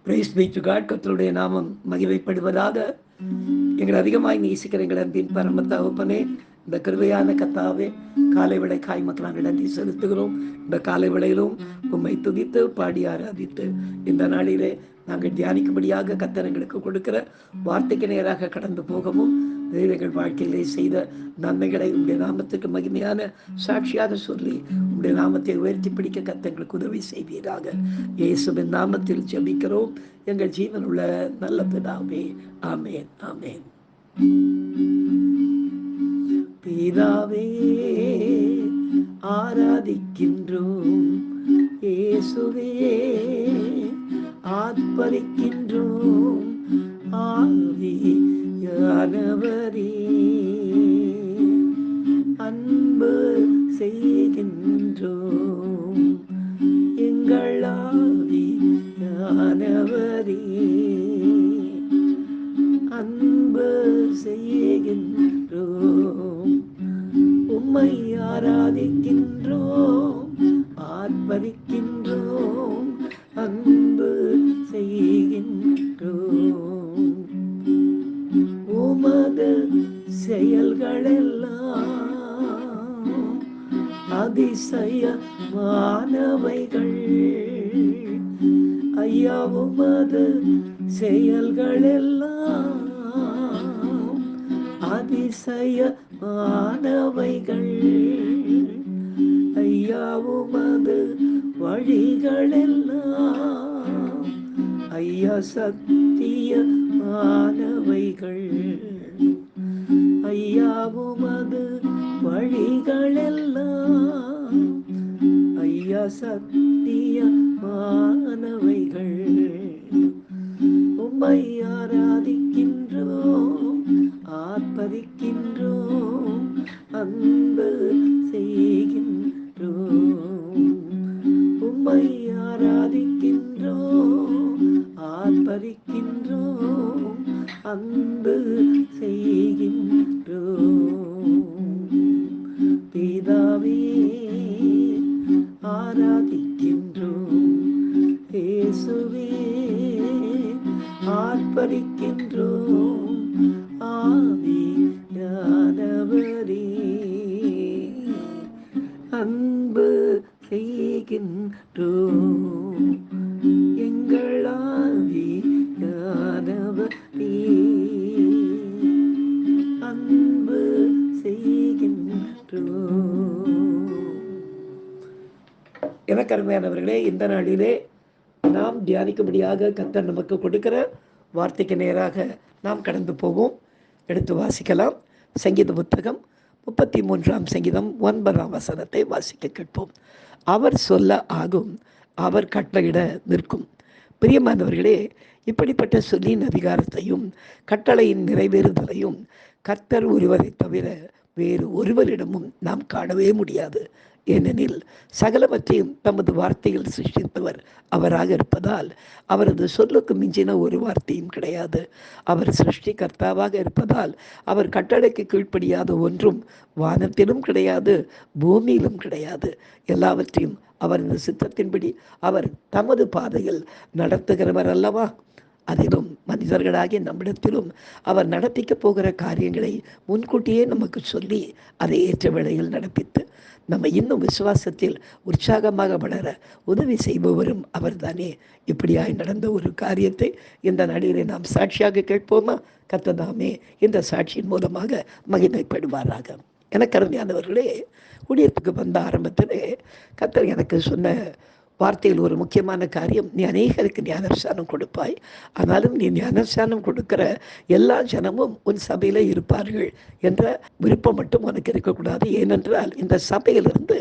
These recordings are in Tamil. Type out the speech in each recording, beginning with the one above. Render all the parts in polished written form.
Price B to God. கர்த்தருடைய நாமம் மகிமைப்படுவதாக. எங்களை அதிகமாய் நேசிக்கிற எங்கள் அன்பின் பரம தகப்பனே, இந்த கிருபையான கர்த்தாவே, காலை வேளை காய் மக்கள் நாங்கள் நன்றி செலுத்துகிறோம். இந்த காலை வேளையிலும் உம்மை துதித்து பாடி ஆராதித்து இந்த நாளிலே நாங்கள் தியானிக்கும்படியாக கர்த்தர் எங்களுக்கு கொடுக்கிற வார்த்தைக்கு நேராக கடந்து போகவும், எங்கள் வாழ்க்கையிலே செய்த நன்மைகளை உங்களுடைய நாமத்துக்கு மகிமையான சாட்சியாக சொல்லி உங்களுடைய நாமத்தை உயர்த்தி பிடிக்க கர்த்தர் எங்களுக்கு உதவி செய்வீராக. இயேசுவின் நாமத்தில் ஜெபிக்கிறோம் எங்கள் ஜீவன் உள்ள நல்ல பிதாவே, ஆமேன் ஆமேன். பிதாவே ஆராதிக்கின்றோம், இயேசுவே ஆத்பரிக்கின்றோம், ஆவியானவரே அன்பு செய்கின்றோம், எங்கள் ஆவியானவரே அன்பு செய்கின்றோம், உம்மை ஆராதிக்கின்றோம், ஆர்ப்பரிக்கின்றோம், அன்பு செய்கின்றோம். உமது செயல்களெல்லாம் அதிசயமானவைகள் ஐயா, உமது செயல்களெல்லாம் அதிசயமானவைகள் ஐயா, உமது வழிகளெல்லாம் ஐயா சத்தியமானவைகள் ஐயா, உமது வழிகளெல்லாம் ஐயா சத்தியமானவைகள். உம்மை ஆராதிக்கின்றோம், ஆர்ப்பரிக்கின்றோம், அன்பு செய்கின்றோம், உம்மை ஆராதிக்கின்றோம், ஆர்ப்பரிக்கின்றோம், அன்பு செய்கின்றோம். பிதாவே ஆராதிக்கின்றோம், இயேசுவே ஆர்ப்பரிக்கின்றோம், ஆவியானவரே அன்பு செய்கின்றோம், எங்கள் ஆவியானவரே அன்பு செய்கின்றோம். எனக்கு அருமையானவர்களே, இந்த நாளிலே நாம் தியானிக்கும்படியாக கர்த்தர் நமக்கு கொடுக்கிற வார்த்தைக்கு நேராக நாம் கடந்து போவோம். எடுத்து வாசிக்கலாம். சங்கீத புத்தகம் 33ஆம் சங்கீதம் 9ஆம் வசனத்தை வாசிக்க கேட்போம். அவர் சொல்ல ஆகும், அவர் கட்டளையிட நிற்கும். பிரியமானவர்களே, இப்படிப்பட்ட சொல்லின் அதிகாரத்தையும் கட்டளையின் நிறைவேறுதலையும் கர்த்தர் ஒருவரை தவிர வேறு ஒருவரிடமும் நாம் காணவே முடியாது. ஏனெனில் சகலவற்றையும் தமது வார்த்தையில் சிருஷ்டித்தவர் அவராக இருப்பதால் அவரது சொல்லுக்கு மிஞ்சின ஒரு வார்த்தையும் கிடையாது. அவர் சிருஷ்டிகர்த்தாவாக இருப்பதால் அவர் கட்டளைக்கு கீழ்ப்படியாத ஒன்றும் வானத்திலும் கிடையாது, பூமியிலும் கிடையாது. எல்லாவற்றையும் அவரது சித்தத்தின்படி அவர் தமது பாதையில் நடத்துகிறவர் அல்லவா? அதிலும் மனிதர்களாகிய நம்மிடத்திலும் அவர் நடத்திக்க போகிற காரியங்களை முன்கூட்டியே நமக்கு சொல்லி அதை ஏற்ற வேளையில் நடப்பித்து நம்ம இன்னும் விசுவாசத்தில் உற்சாகமாக வளர உதவி செய்பவரும் அவர்தானே. இப்படியாய் நடந்த ஒரு காரியத்தை இந்த நாளிலே நாம் சாட்சியாக கேட்போமா? கர்த்ததாமே இந்த சாட்சியின் மூலமாக மகிமைப்படுவாராக. எனக்கு அருமையானவர்களே, ஊழியத்துக்கு வந்த ஆரம்பத்திலே கர்த்தர் எனக்கு சொன்ன வார்த்தையில் ஒரு முக்கியமான காரியம், நீ அநேகருக்கு ஞானஸ்தானம் கொடுப்பாய், ஆனாலும் நீ ஞானஸ்தானம் கொடுக்கிற எல்லா ஜனமும் உன் சபையில் இருப்பார்கள் என்ற விருப்பம் மட்டும் உனக்கு இருக்கக்கூடாது. ஏனென்றால் இந்த சபையிலிருந்து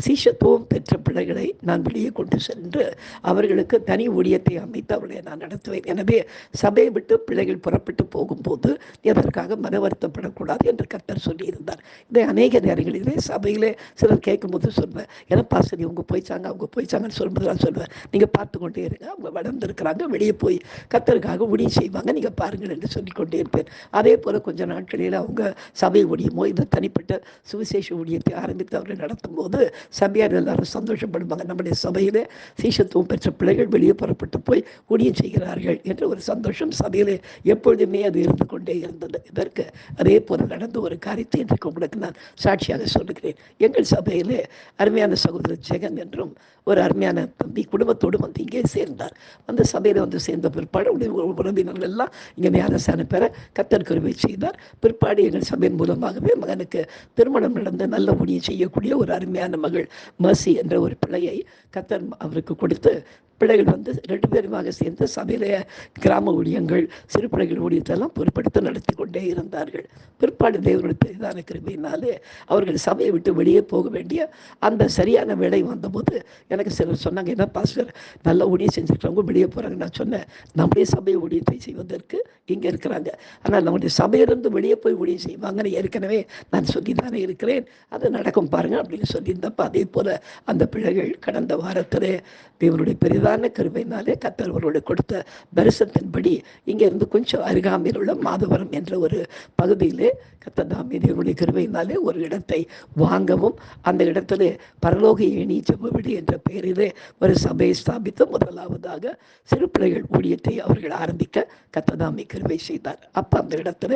சீஷத்துவம் பெற்ற பிள்ளைகளை நான் வெளியே கொண்டு சென்று அவர்களுக்கு தனி ஊழியத்தை அமைத்து அவர்களை நான் நடத்துவேன். எனவே சபையை விட்டு பிள்ளைகள் புறப்பட்டு போகும்போது எதற்காக மன வருத்தப்படக்கூடாது என்று கர்த்தர் சொல்லியிருந்தார். இதை அநேக நேரங்களிலே சபையிலே சிலர் கேட்கும்போது சொல்வேன், ஏன்னா பாசரி அவங்க போயிச்சாங்க நான் சொல்லும்போது நான் சொல்லுவேன், நீங்கள் பார்த்து கொண்டே இருங்க, அவங்க வளர்ந்துருக்கிறாங்க, வெளியே போய் கர்த்தருக்காக ஊழியம் செய்வாங்க, நீங்கள் பாருங்கள் என்று சொல்லிக்கொண்டே இருப்பேன். அதே போல் கொஞ்ச நாட்களில் அவங்க சபை ஊழியமோ இந்த தனிப்பட்ட சுவிசேஷ ஊழியத்தை ஆரம்பித்து அவர்கள் நடத்தும் போது சபையார் எல்லாரும் சந்தோஷப்படுவாங்க. நம்முடைய சபையிலே சீஷத்துவம் பெற்ற பிள்ளைகள் வெளியே புறப்பட்டு போய் ஊழியம் செய்கிறார்கள் என்ற ஒரு சந்தோஷம் சபையிலே எப்பொழுதுமே அது இருந்து கொண்டே இருந்தது. இதற்கு அதே போல நடந்த ஒரு காரியத்தை இன்றைக்கு உங்களுக்கு நான் சாட்சியாக சொல்லுகிறேன். எங்கள் சபையிலே அருமையான சகோதரர் ஜெகன் என்றும் ஒரு அருமையான தம்பி குடும்பத்தோடு வந்து இங்கே சேர்ந்தார். அந்த சபையில் வந்து சேர்ந்த பிற்பாடு உறவினர்கள் எல்லாம் இங்கே ஞானஸ்தானம் பெற கர்த்தர் கிருபை செய்தார். பிற்பாடு எங்கள் சபையின் மூலமாகவே மகனுக்கு திருமணம் நடந்து நல்ல ஊழியம் செய்யக்கூடிய ஒரு அருமையான மகள் மர்சி என்ற ஒரு பிள்ளையை கர்த்தர் அவருக்கு கொடுத்து பிள்ளைகள் வந்து 2 பேருமாக சேர்ந்து சபையிலேயே கிராம ஊழியங்கள் சிறு பிள்ளைகள் ஊழியத்தெல்லாம் பொறுப்படுத்தி நடத்தி கொண்டே இருந்தார்கள். பிற்பாடு தேவனுடைய பெரிதான கிருபையினாலே அவர்கள் சபையை விட்டு வெளியே போக வேண்டிய அந்த சரியான வேலை வந்தபோது எனக்கு சிலர் சொன்னாங்க, என்ன பாஸ்டர் நல்ல ஊழியம் செஞ்சுருக்கிறவங்க வெளியே போகிறாங்க. நான் சொன்னேன், நம்முடைய சபை ஊழியத்தை செய்வதற்கு இங்கே இருக்கிறாங்க, ஆனால் நம்முடைய சபையிலிருந்து வெளியே போய் ஊழியம் செய்வாங்கன்னு ஏற்கனவே நான் சொல்லி தானே இருக்கிறேன், அது நடக்கும் பாருங்கள் அப்படின்னு சொல்லியிருந்தப்போ அதே போல் அந்த பிள்ளைகள் கடந்த வாரத்திலே தேவனுடைய பெரிதான கருவையினாலே கர்த்தர் அவர்களுடைய கொடுத்த தரிசனத்தின்படி இங்கே இருந்து கொஞ்சம் அருகாமையில் உள்ள மாதவரம் என்ற ஒரு பகுதியிலே கர்த்தர் தாமே தேவனுடைய கருவையினாலே ஒரு இடத்தை வாங்கவும் அந்த இடத்திலே பரலோக ஏணி ஜெபவீடு என்ற பெயரிலே ஒரு சபையை ஸ்தாபித்து முதலாவதாக சிறு பிள்ளைகள் ஊழியத்தை அவர்கள் ஆரம்பிக்க கர்த்தர் தாமே கிருபை செய்தார். அப்போ அந்த இடத்துல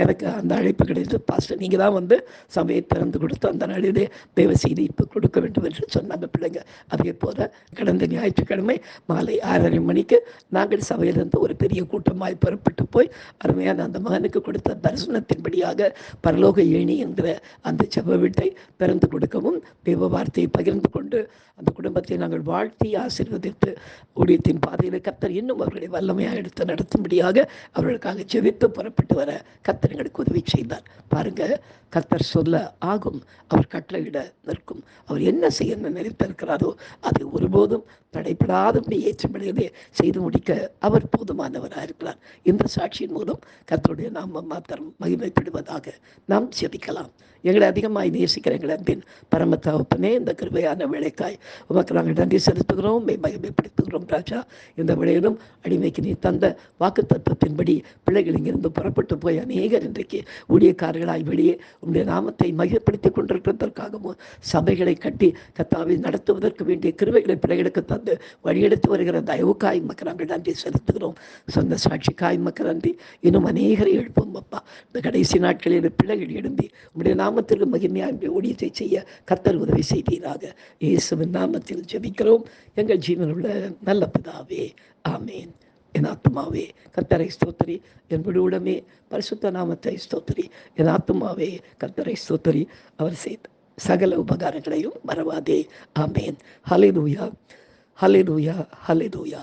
எனக்கு அந்த அழைப்பு கிடைத்தது, பாஸ்டர் நீங்கள் தான் வந்து சபையை திறந்து கொடுத்து அந்த நாளிலே தேவ செய்தி இப்போ கொடுக்க வேண்டும் என்று சொன்னாங்க பிள்ளைங்க. அதே போல கடந்த ஞாயிற்றுக்கிழமை மாலை 6:30 மணிக்கு நாங்கள் சபையிலிருந்து ஒரு பெரிய கூட்டமாய் புறப்பட்டு போய் அருமையான அந்த மகனுக்கு கொடுத்த தரிசனத்தின்படியாக பரலோக ஏணி என்கிற அந்த ஜெப வீட்டை திறந்து கொடுக்கவும் தேவ வார்த்தையை பகிர்ந்து கொண்டு அந்த குடும்பத்தை நாங்கள் வாழ்த்தி ஆசீர்வதித்து ஊழியத்தின் பாதையில் கர்த்தர் இன்னும் அவர்களை வல்லமையாக எடுத்து நடத்தும்படியாக அவர்களுக்காக ஜெபித்து புறப்பட்டு வர கர்த்தர் எங்களுக்கு உதவி செய்தார். பாருங்க, கர்த்தர் சொல்ல ஆகும், அவர் கட்டளையிட நிற்கும். அவர் என்ன செய்ய நினைத்திருக்கிறாரோ அதை ஒருபோதும் தடைப்படாதபடி ஏற்றபடியே செய்து முடிக்க அவர் போதுமானவராக இருக்கிறார். இந்த சாட்சியின் மூலம் கர்த்தருடைய நாமம் மாத்திரம் மகிமைப்படுவதாக நாம் ஜெபிக்கலாம். எங்களை அதிகமாய் நேசிக்கிற எங்கள் அன்பின் பரம தகப்பனே, இந்த கிருபையான வேலைக்காய் உமக்கு நாங்கள் நன்றி செலுத்துகிறோம், மகிமைப்படுத்துகிறோம் ராஜா. இந்த வேளையிலும் அடிமைக்கு நீ தந்த வாக்கு தத்துவத்தின்படி பிள்ளைகள் இங்கிருந்து புறப்பட்டு போய் அநேகர் இன்றைக்கு ஊழியக்காரர்களாய் வெளியே உங்களுடைய நாமத்தை மகிமைப்படுத்தி கொண்டிருக்கிறதற்காகவும் சபைகளை கட்டி கர்த்தாவை நடத்துவதற்கு வேண்டிய கிருபைகளை பிள்ளைகளுக்கு தந்து வழியெடுத்து வருகிற தயவுக்காய் உமக்கு நாங்கள் நன்றி செலுத்துகிறோம். சொந்த சாட்சிக்காய் உமக்கு நன்றி. இன்னும் அநேகரை எழுப்பும் அப்பா. இந்த கடைசி நாட்களில் பிள்ளைகள் எழும்பி உங்களுடைய நாமத்திற்கு மகிமையாக ஊழியத்தை செய்ய கர்த்தர் உதவி செய்வீராக. இயேசுவின் நாமத்தில் ஜெபிக்கிறோம் எங்கள் ஜீவனுள்ள நல்ல பிதாவே, ஆமேன். என் ஆத்துமாவே கர்த்தரை ஸ்தோத்திரி, என் விடுவிடமே பரிசுத்த நாமத்தை ஸ்தோத்திரி. என் ஆத்துமாவே கர்த்தரை ஸ்தோத்திரி, அவர் செய்த சகல உபகாரங்களையும் மறவாதே. ஆமேன். ஹல்லேலூயா, ஹல்லேலூயா, ஹல்லேலூயா.